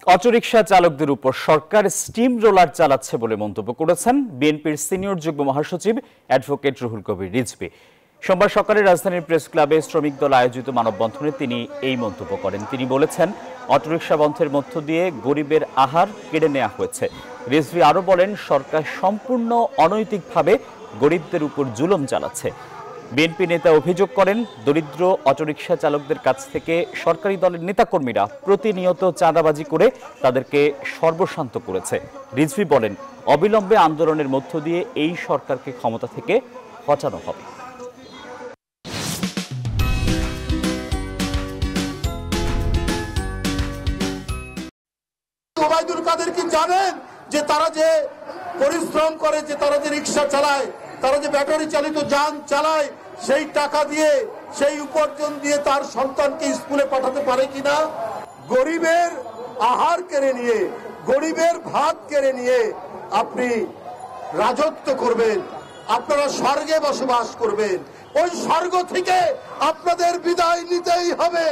Autorickshaw চালকদের উপর সরকার steam roller চালাচ্ছে বলে মন্তব্য করেছেন বিএনপির সিনিয়র যুগ্ম মহাসচিব অ্যাডভোকেট রুহুল কবির রিজভী। সোমবার সকালে রাজধানীর প্রেস ক্লাবে শ্রমিক দল আয়োজিত মানববন্ধনে তিনি এই মন্তব্য করেন। তিনি বলেছেন, অটোরিকশা বন্ধের মধ্য দিয়ে গরিবের আহার কেড়ে নেওয়া হয়েছে। রিজভী আরও বলেন, সরকার সম্পূর্ণ অনৈতিকভাবে গরিবদের উপর জুলুম চালাচ্ছে। বিএনপি নেতা অভিযোগ করেন, দরিদ্র অটোরিকশা চালকদের কাছ থেকে সরকারি দলের নেতাকর্মীরা প্রতিনিয়ত চাঁদাবাজি করে তাদেরকে সর্বশান্ত করেছে। রিজভী বলেন, অবিলম্বে আন্দোলনের মধ্য দিয়ে এই সরকারকে ক্ষমতা থেকে হটানো হবে। ওবায়দুল কাদের কি জানেন যে তারা যে পরিশ্রম করে, যে তারা যে রিক্সা চালায়, তারা যে ব্যাটারি চালিত যান চালায়, সেই টাকা দিয়ে, সেই উপার্জন দিয়ে তার সন্তানকে স্কুলে পাঠাতে পারে কিনা? গরিবের আহার কেড়ে নিয়ে, গরিবের ভাত কেড়ে নিয়ে আপনি রাজত্ব করবেন, আপনারা স্বর্গে বসবাস করবেন। ওই স্বর্গ থেকে আপনাদের বিদায় নিতেই হবে।